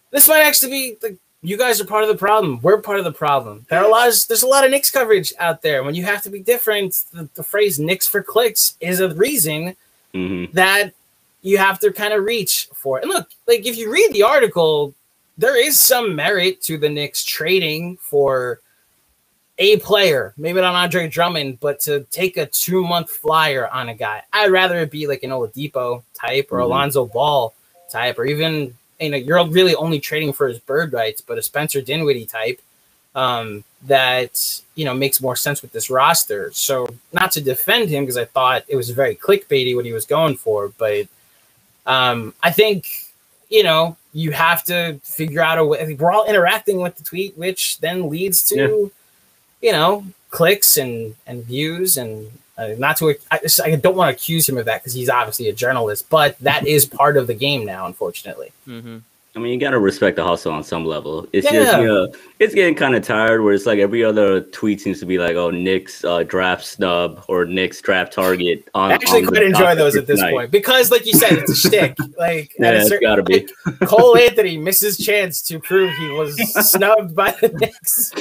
this might actually be you guys are part of the problem. We're part of the problem. There's a lot of Knicks coverage out there. When you have to be different, the phrase Knicks for clicks is a reason that you have to kind of reach for it. And look, like if you read the article, there is some merit to the Knicks trading for a player, maybe not Andre Drummond, but to take a 2-month flyer on a guy. I'd rather it be like an Oladipo type or Alonzo Ball type, or even, you're really only trading for his bird rights, but a Spencer Dinwiddie type that, makes more sense with this roster. So not to defend him, because I thought it was very clickbaity what he was going for, but I think, you have to figure out a way. I think we're all interacting with the tweet, which then leads to, clicks and views. And I don't want to accuse him of that because he's obviously a journalist, but that is part of the game now, unfortunately. I mean, you got to respect the hustle on some level. It's just, it's getting kind of tired where it's like every other tweet seems to be like, oh, Knicks draft snub or Knicks draft target. I actually quite enjoy those at this point because, like you said, it's a shtick. Like, it's got to be. Cole Anthony missed his chance to prove he was snubbed by the Knicks.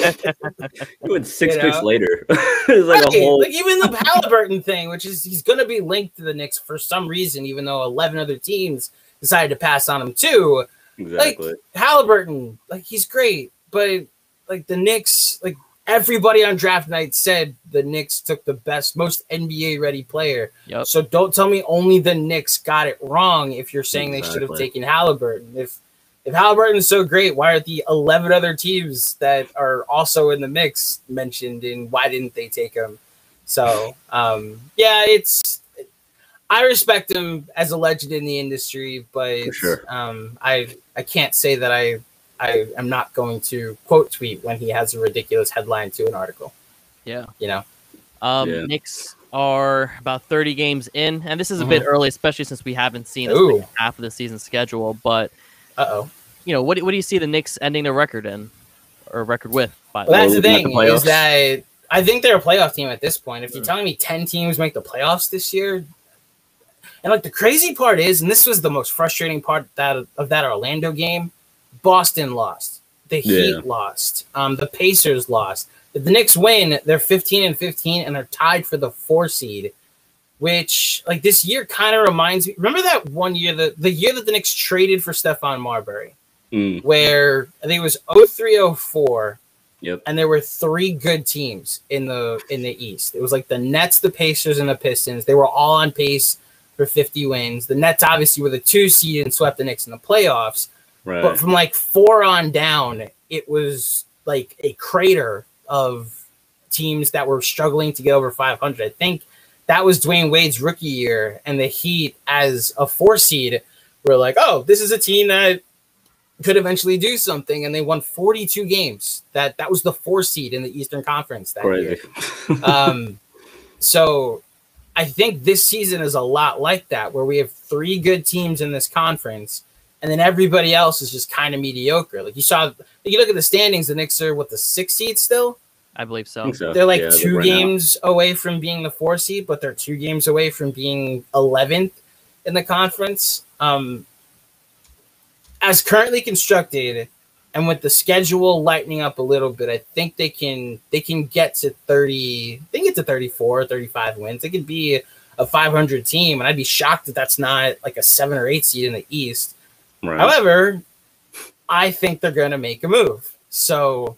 He went 6 picks later. It was like a whole... Like even the Halliburton thing, which is he's going to be linked to the Knicks for some reason, even though 11 other teams decided to pass on him too. Exactly. Like Halliburton, like he's great, but like the Knicks, like everybody on draft night said the Knicks took the best, most NBA ready player. Yep. So don't tell me only the Knicks got it wrong if you're saying they should have taken Halliburton. If Halliburton is so great, why are the 11 other teams that are also in the mix mentioned, and why didn't they take him? So I respect him as a legend in the industry, but for sure. I can't say that I am not going to quote tweet when he has a ridiculous headline to an article. Yeah. Knicks are about 30 games in, and this is a bit early, especially since we haven't seen the half of the season schedule. But what do you see the Knicks ending their record in, or record with? That's the thing, is that I think they're a playoff team at this point. If you're telling me 10 teams make the playoffs this year. And like the crazy part is, and this was the most frustrating part of that Orlando game, Boston lost. The Heat lost. The Pacers lost. If the Knicks win, they're 15-15 and they're tied for the 4 seed, which like this year kind of reminds me. Remember that one year, the year that the Knicks traded for Stephon Marbury, where I think it was 03-04. Yep. And there were 3 good teams in the East. It was like the Nets, the Pacers, and the Pistons. They were all on pace for 50 wins. The Nets obviously were the 2 seed and swept the Knicks in the playoffs. Right. But from like 4 on down, it was like a crater of teams that were struggling to get over 500. I think that was Dwayne Wade's rookie year, and the Heat as a 4 seed were like, oh, this is a team that could eventually do something, and they won 42 games. That was the 4 seed in the Eastern Conference that year. So I think this season is a lot like that, where we have 3 good teams in this conference, and then everybody else is just kind of mediocre. Like you look at the standings, the Knicks are the 6th seed still. I believe so. They're like 2 games away from being the 4 seed, but they're 2 games away from being 11th in the conference. As currently constructed, and with the schedule lightening up a little bit, I think they can get to 30. They can get to 34, 35 wins. They could be a 500 team, and I'd be shocked if that's not like a 7 or 8 seed in the East. Right. However, I think they're going to make a move. So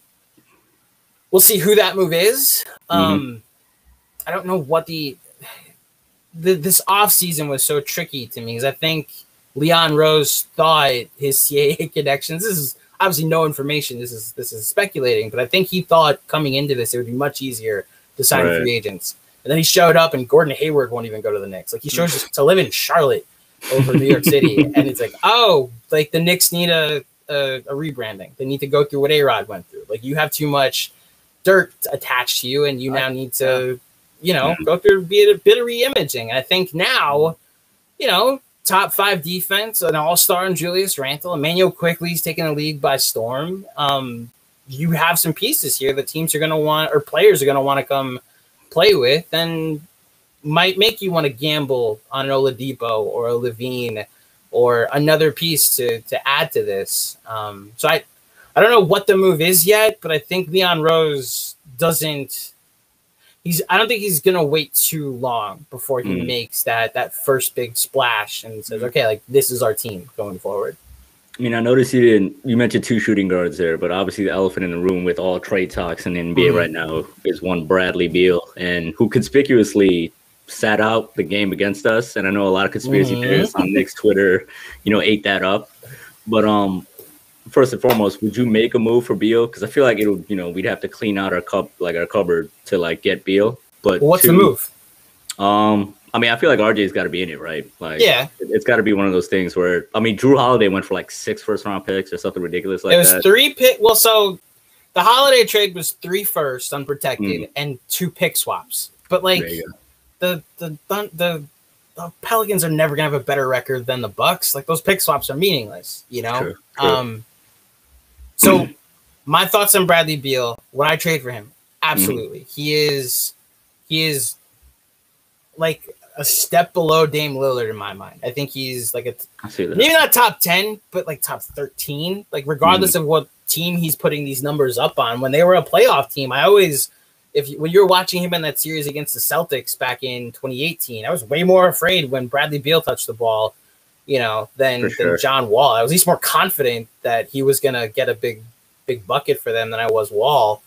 we'll see who that move is. I don't know what this offseason was so tricky to me, because I think Leon Rose thought his CAA connections. This is obviously no information. This is speculating, but I think he thought coming into this it would be much easier to sign free agents. And then he showed up, and Gordon Hayward won't even go to the Knicks. Like he chose to live in Charlotte over New York City, and it's like, oh, like the Knicks need a rebranding. They need to go through what A-Rod went through. Like you have too much dirt attached to you, and you now need to, go through a bit of reimaging. And I think now, top 5 defense, an all-star in Julius Randle, Emmanuel Quickley's taking the league by storm. You have some pieces here that teams are going to want, or players are going to want to come play with, and might make you want to gamble on an Oladipo or a Levine or another piece to add to this. So I don't know what the move is yet, but I think Leon Rose doesn't. I don't think he's gonna wait too long before he makes that first big splash and says, "Okay, like this is our team going forward." I mean, I noticed you mentioned 2 shooting guards there, but obviously the elephant in the room with all trade talks in the NBA right now is one Bradley Beal, and who conspicuously sat out the game against us. And I know a lot of conspiracy theorists on Knicks Twitter, ate that up. But first and foremost, would you make a move for Beal? Because I feel like it'll, we'd have to clean out our cupboard to like get Beal. But what's the move? I mean, I feel like RJ's got to be in it, right? Like, yeah, it's got to be one of those things where, I mean, Drew Holiday went for like 6 first-round picks or something ridiculous like that. It was 3 pick. Well, so the Holiday trade was 3 firsts unprotected and 2 pick swaps. But like the Pelicans are never gonna have a better record than the Bucks. Like those pick swaps are meaningless, True. So my thoughts on Bradley Beal, would I trade for him? Absolutely. He is like a step below Dame Lillard in my mind. I think he's like maybe not top 10, but like top 13. Like regardless of what team he's putting these numbers up on. When they were a playoff team, when you were watching him in that series against the Celtics back in 2018, I was way more afraid when Bradley Beal touched the ball, than John Wall. I was at least more confident that he was gonna get a big bucket for them than I was Wall.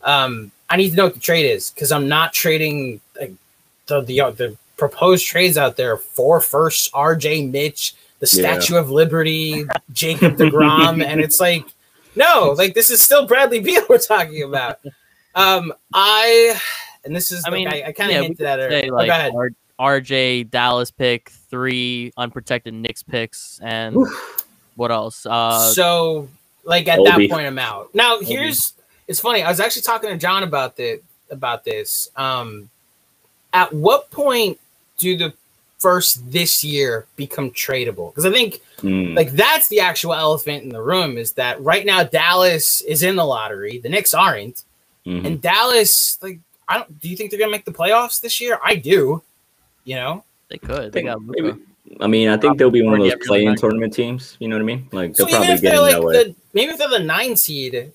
I need to know what the trade is because I'm not trading like the proposed trades out there. 4 firsts, RJ Mitch, the Statue of Liberty, Jacob DeGrom, and it's like, no, like this is still Bradley Beal we're talking about. I kind of hinted at it. Like, go ahead. RJ Dallas pick, 3 unprotected Knicks picks, and what else? So like at that point I'm out. Now it's funny. I was actually talking to John about this. At what point do the first this year become tradable? Because I think like that's the actual elephant in the room is that right now Dallas is in the lottery. The Knicks aren't. And Dallas, like, do you think they're gonna make the playoffs this year? I do. They could. They got Luka. I mean, I think they'll be one of those play-in tournament teams. You know what I mean? Like they'll probably get in that way. Maybe if they're the 9 seed,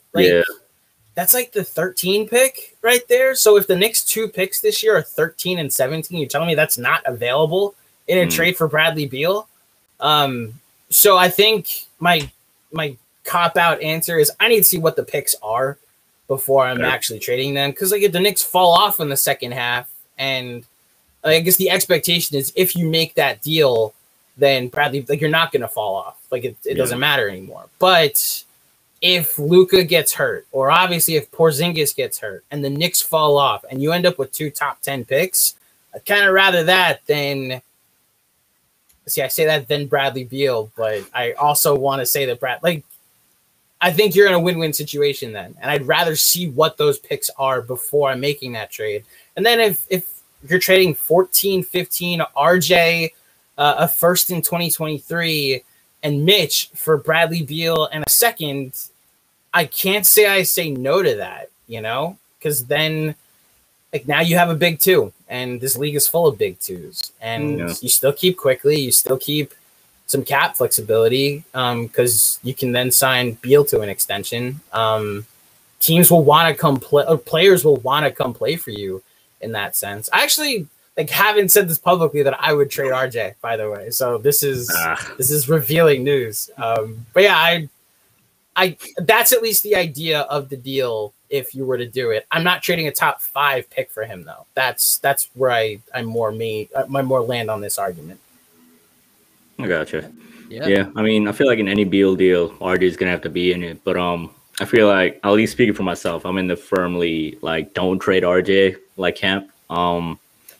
that's like the 13 pick right there. So if the Knicks 2 picks this year are 13 and 17, you're telling me that's not available in a trade for Bradley Beal? So I think my cop-out answer is I need to see what the picks are before I'm actually trading them. Because like if the Knicks fall off in the second half, and I guess the expectation is if you make that deal, then Bradley, like you're not going to fall off. Like it doesn't matter anymore. But if Luka gets hurt, or obviously if Porzingis gets hurt, and the Knicks fall off, and you end up with 2 top 10 picks, I'd kind of rather that than. See, I say that than Bradley Beal, but I also want to say that I think you're in a win-win situation then. And I'd rather see what those picks are before I'm making that trade. And then if you're trading 14, 15, RJ, a first in 2023, and Mitch for Bradley Beal and a second, I can't say I say no to that, because then like now you have a big 2, and this league is full of big 2s. And you still keep Quickly, you still keep some cap flexibility because you can then sign Beal to an extension. Teams will want to come play, or players will want to come play for you in that sense. I actually haven't said this publicly that I would trade RJ, by the way. So this is revealing news. But yeah, I that's at least the idea of the deal if you were to do it. I'm not trading a top 5 pick for him though. That's where I more land on this argument. I gotcha. Yeah. I mean, I feel like in any Beal deal, RJ is gonna have to be in it. But I feel like, at least speaking for myself, I'm in the firmly like don't trade RJ like camp. Do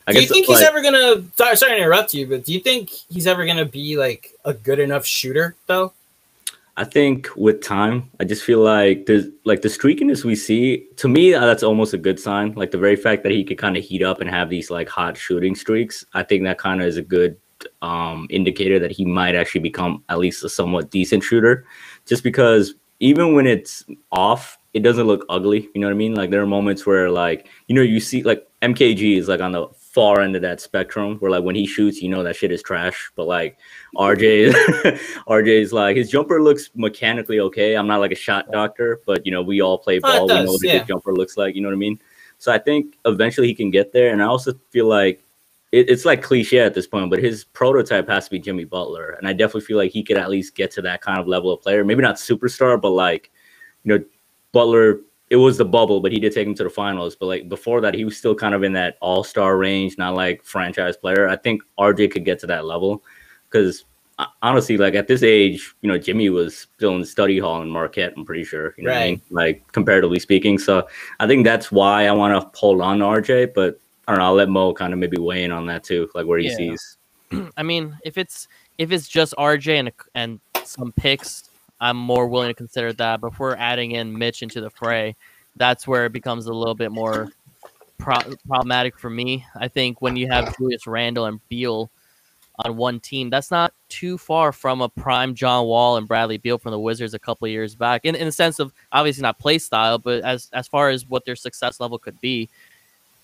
you think he's ever gonna? Sorry to interrupt you, but do you think he's ever gonna be like a good enough shooter though? I think with time, I just feel like there's like the streakiness we see. To me, that's almost a good sign. Like the very fact that he could kind of heat up and have these like hot shooting streaks. I think that kind of is a good indicator that he might actually become at least a somewhat decent shooter. Just because even when it's off, it doesn't look ugly. You know what I mean? Like there are moments where like you see like MKG is like on the far end of that spectrum where like when he shoots, you know that shit is trash. But like RJ, RJ's like his jumper looks mechanically okay. I'm not like a shot doctor, but you know we all play ball. We know what a good jumper looks like. You know what I mean? So I think eventually he can get there. And I also feel like it's like cliche at this point, but his prototype has to be Jimmy Butler. And I definitely feel like he could at least get to that kind of level of player. Maybe not superstar, but like, you know, Butler, it was the bubble, but he did take him to the finals. But like before that, he was still kind of in that all-star range, not like franchise player. I think RJ could get to that level because honestly, like at this age, you know, Jimmy was still in study hall in Marquette, I'm pretty sure, you know what I mean? Like comparatively speaking. So I think that's why I want to hold on to RJ, but I don't know, I'll let Mo kind of maybe weigh in on that too, like where he sees. I mean, if it's just RJ and some picks, I'm more willing to consider that. But if we're adding in Mitch into the fray, that's where it becomes a little bit more problematic for me. I think when you have Julius Randle and Beal on one team, that's not too far from a prime John Wall and Bradley Beal from the Wizards a couple of years back. In the sense of obviously not play style, but as far as what their success level could be,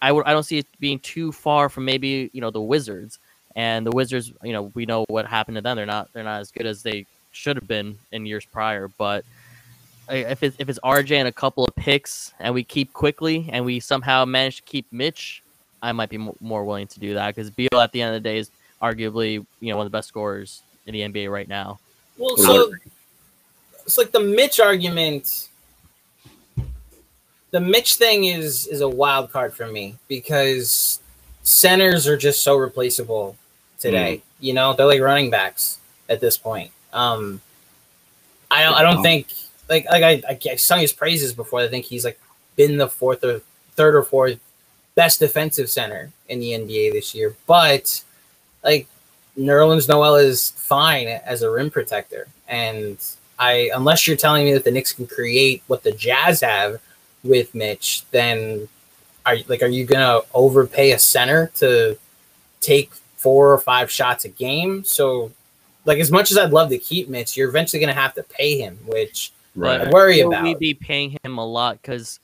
I don't see it being too far from maybe, you know, the Wizards. And the Wizards, you know, we know what happened to them. They're not as good as they should have been in years prior. But if it's RJ and a couple of picks and we keep quickly and we somehow manage to keep Mitch, I might be more willing to do that because Beal at the end of the day is arguably, you know, one of the best scorers in the NBA right now. Well, so it's like the Mitch argument. The Mitch thing is a wild card for me because centers are just so replaceable today. You know, they're like running backs at this point. I don't think like I sung his praises before. I think he's like been the third or fourth best defensive center in the NBA this year. But like Nerlens Noel is fine as a rim protector, and unless you're telling me that the Knicks can create what the Jazz have with Mitch, then are you gonna overpay a center to take 4 or 5 shots a game? So like as much as I'd love to keep Mitch, you're eventually gonna have to pay him, which I worry about. We'd be paying him a lot because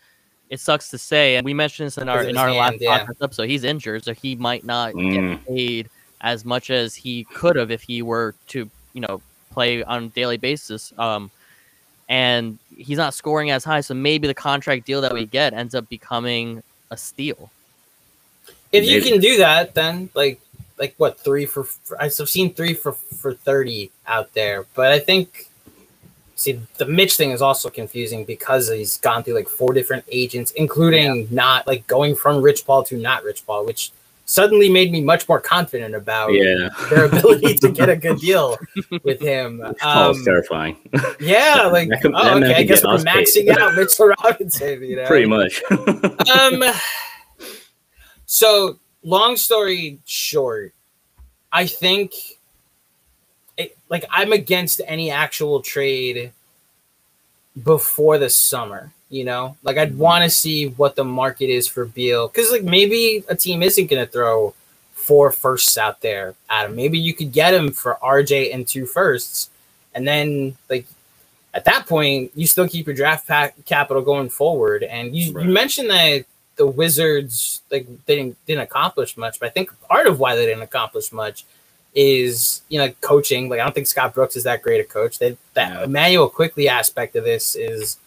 it sucks to say, and we mentioned this in our last podcast episode, he's injured, so he might not get paid as much as he could have if he were to, you know, play on a daily basis. And he's not scoring as high, so maybe the contract deal that we get ends up becoming a steal. If you can do that, then like what, 3 for I've seen 3 for 30 out there, but I think the Mitch thing is also confusing because he's gone through like 4 different agents, including not like going from Rich Paul to not Rich Paul, which suddenly made me much more confident about their ability to get a good deal with him. Paul's terrifying. Yeah, like okay, I guess we're maxing out Mitchell Robinson, you know? Pretty much. So long story short, I think I'm against any actual trade before the summer. You know, like I'd want to see what the market is for Beal, because like maybe a team isn't going to throw 4 firsts out there at him. Maybe you could get him for RJ and 2 firsts, and then like at that point you still keep your draft capital going forward. And you mentioned that the Wizards like they didn't accomplish much, but I think part of why they didn't accomplish much is, you know, coaching. Like I don't think Scott Brooks is that great a coach. That Emmanuel Quickley aspect of this is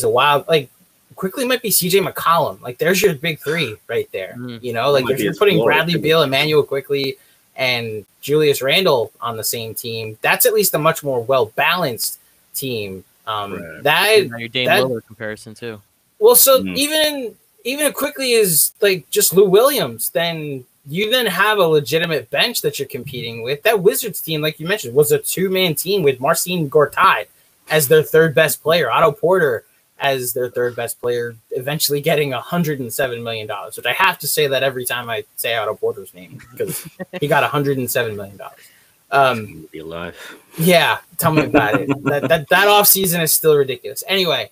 a wild, like Quickly might be CJ McCollum. Like there's your big 3 right there. You know, like if you're putting Bradley Beal, Emmanuel Quickley, and Julius Randle on the same team, that's at least a much more well-balanced team. That your Dame Lillard comparison too. Well, so even if Quickley is like just Lou Williams, then you then have a legitimate bench that you're competing with. That Wizards team, like you mentioned, was a 2-man team with Marcin Gortat as their 3rd best player, Otto Porter as their 3rd best player, eventually getting $107 million, which I have to say that every time I say Otto Porter's name because he got $107 million. Be alive. Yeah, tell me about it. That offseason is still ridiculous. Anyway,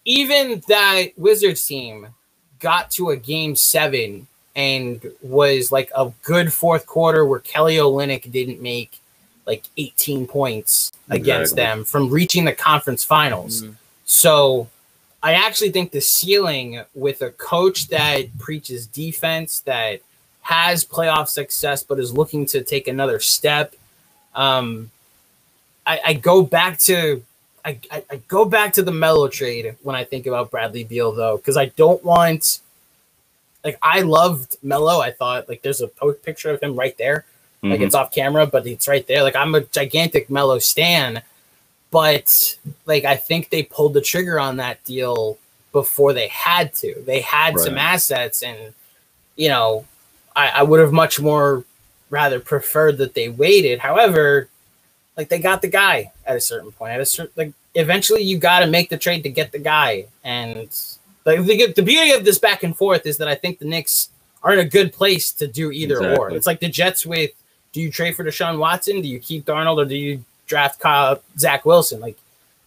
even that Wizards team got to a game 7 and was like a good 4th quarter where Kelly Olynyk didn't make like 18 points against them from reaching the conference finals. So I actually think the ceiling with a coach that preaches defense, that has playoff success, but is looking to take another step. I go back to the Melo trade when I think about Bradley Beal, though, because I don't want, like, I loved Melo. I thought, like, there's a picture of him right there. Like, it's off camera, but it's right there. Like, I'm a gigantic Melo stan, but, like, I think they pulled the trigger on that deal before they had to. They had some assets, and, you know, I would have much more rather preferred that they waited. However, like, they got the guy at a certain point. Like, eventually you got to make the trade to get the guy. And like, the beauty of this back and forth is that I think the Knicks are in a good place to do either or. It's like the Jets with, do you trade for Deshaun Watson? Do you keep Darnold, or do you draft Zach Wilson? Like,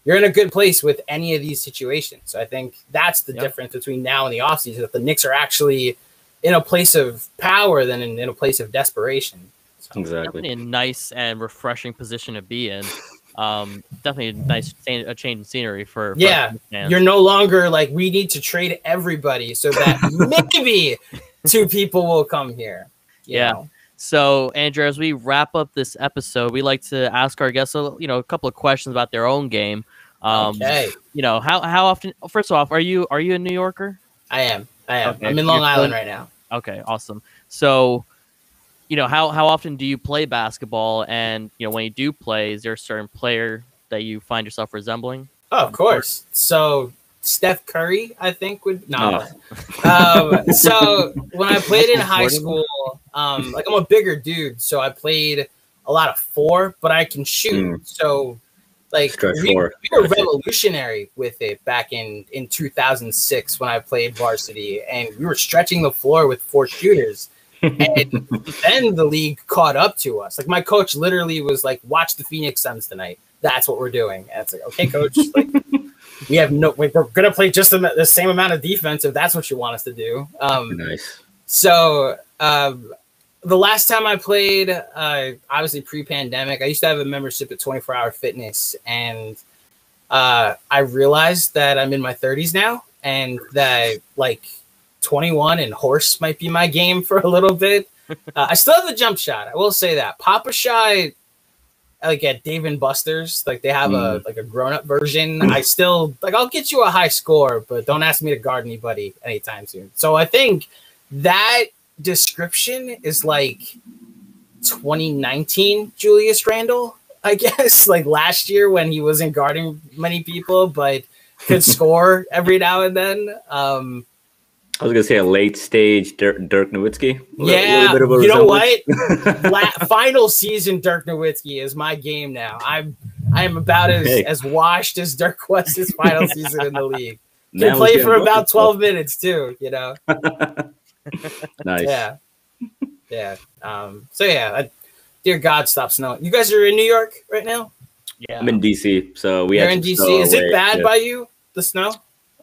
you're in a good place with any of these situations. So I think that's the difference between now and the offseason, that the Knicks are actually in a place of power than in a place of desperation. So. Definitely a nice and refreshing position to be in. Definitely a nice change in scenery for fans. You're no longer like, we need to trade everybody so that maybe two people will come here. You know? So, Andrew, as we wrap up this episode, we like to ask our guests, a couple of questions about their own game. Okay. How often? First off, are you a New Yorker? I am. Okay. I'm in Long Island right now. Okay, awesome. So, how often do you play basketball? And when you do play, is there a certain player that you find yourself resembling? Oh, of course. So Steph Curry, I think, would no. So when I played in high school, like, I'm a bigger dude, so I played a lot of 4, but I can shoot. So like, we were revolutionary with it back in 2006 when I played varsity, and we were stretching the floor with 4 shooters. And then the league caught up to us. Like, my coach literally was like, watch the Phoenix Suns tonight. That's what we're doing. And it's like, okay, coach, like, we're going to play just the same amount of defense if that's what you want us to do. Nice. So the last time I played, obviously pre-pandemic, I used to have a membership at 24 Hour Fitness, and I realized that I'm in my 30s now, and that, like, 21 and horse might be my game for a little bit. I still have the jump shot. I will say that. Pop-a shot, like at Dave & Buster's, like, they have a grown-up version. I still, like, I'll get you a high score, but don't ask me to guard anybody anytime soon. So I think that description is like 2019 Julius Randle, I guess, like last year when he wasn't guarding many people, but could score every now and then. I was gonna say a late stage Dirk Nowitzki. Yeah, you know what? Final season Dirk Nowitzki is my game now. I am about as washed as Dirk was his final season in the league. Can play for about 12 minutes too. Nice. Yeah. So yeah, dear God, stop snowing. You guys are in New York right now? Yeah, I'm in DC. So you're in DC. Is it bad by you? The snow?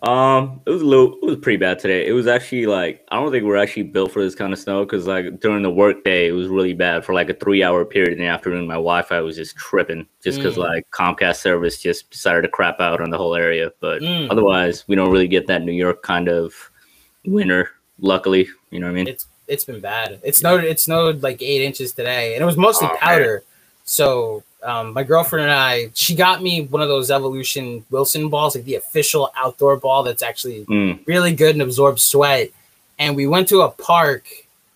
It was pretty bad today. It was actually like, I don't think we're actually built for this kind of snow, because like during the work day, it was really bad for like a 3-hour period in the afternoon. My Wi-Fi was just tripping just because like Comcast service just decided to crap out on the whole area. But otherwise, we don't really get that New York kind of winter, luckily. You know what I mean? It's been bad. It snowed like 8 inches today, and it was mostly powder. Man. So my girlfriend and I, she got me one of those Evolution Wilson balls, like the official outdoor ball that's actually really good and absorbs sweat. And we went to a park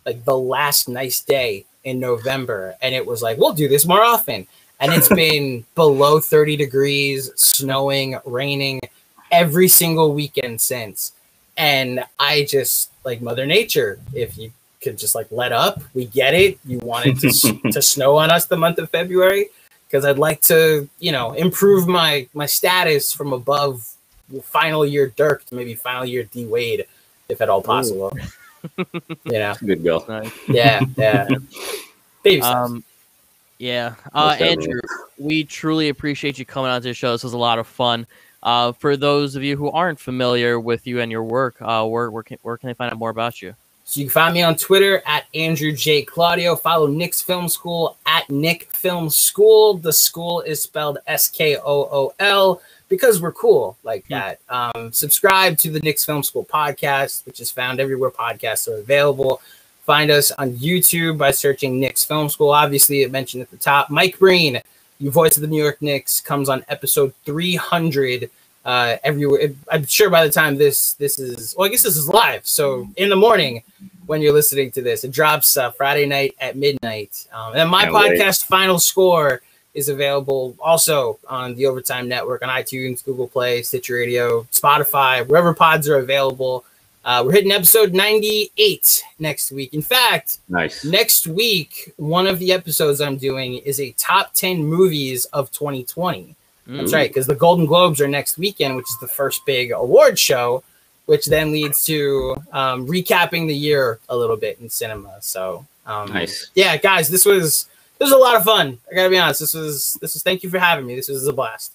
like the last nice day in November, and it was like, we'll do this more often. And it's been below 30 degrees, snowing, raining every single weekend since. And I just, like, Mother Nature, if you could just like let up, we get it. You wanted to snow on us the month of February, because I'd like to, improve my status from above final year Dirk to maybe final year D Wade, if at all possible. Good girl. Nice. Yeah. Baby steps. Andrew, we truly appreciate you coming on to the show. This was a lot of fun. For those of you who aren't familiar with you and your work, where can they find out more about you? So you can find me on Twitter at Andrew J. Claudio. Follow Knicks Film School at Knick Film School. The school is spelled SKOOL, because we're cool like that. Subscribe to the Knicks Film School podcast, which is found everywhere podcasts are available. Find us on YouTube by searching Knicks Film School. Obviously, it mentioned at the top. Mike Breen, your voice of the New York Knicks, comes on episode 300 everywhere. I'm sure by the time this is, well, I guess this is live. So in the morning when you're listening to this, it drops Friday night at midnight. And then my podcast, Final Score, is available also on the Overtime Network, on iTunes, Google Play, Stitcher Radio, Spotify, wherever pods are available. We're hitting episode 98 next week. In fact, next week, one of the episodes I'm doing is a top 10 movies of 2020. That's right, because the Golden Globes are next weekend, which is the first big award show, which then leads to recapping the year a little bit in cinema. So, yeah, guys, this was a lot of fun. I gotta be honest. This was. Thank you for having me. This was a blast.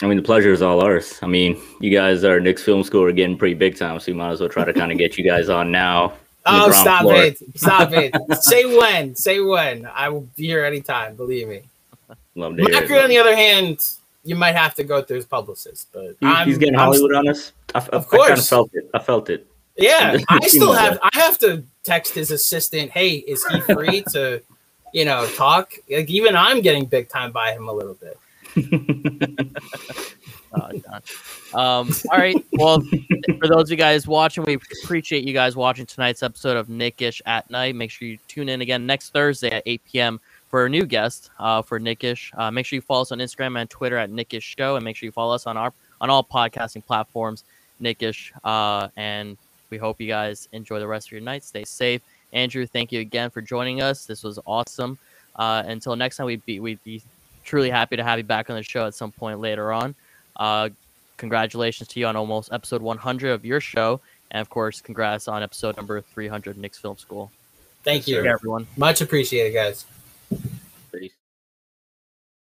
I mean, the pleasure is all ours. I mean, you guys are Knicks Film School are getting pretty big time, so we might as well try to kind of get you guys on now. Oh, stop it. Say when. I will be here anytime, believe me. Love to hear Macri, on the other hand, you might have to go through his publicist, but he's getting Hollywood on us. Of course. I kind of felt it. Yeah, I have to text his assistant, hey, is he free to, talk? Like, even I'm getting big time by him a little bit. All right. Well, for those of you guys watching, we appreciate you guys watching tonight's episode of Knick-ish at Night. Make sure you tune in again next Thursday at 8 p.m. for a new guest for Knick-ish. Make sure you follow us on Instagram and Twitter at Knick-ish Show, and make sure you follow us on all podcasting platforms, Knick-ish. And we hope you guys enjoy the rest of your night. Stay safe. Andrew, thank you again for joining us. This was awesome. Until next time, we'd be truly happy to have you back on the show at some point later on. Congratulations to you on almost episode 100 of your show. And, of course, congrats on episode number 300 Knicks Film School. Thank you, everyone. Much appreciated, guys.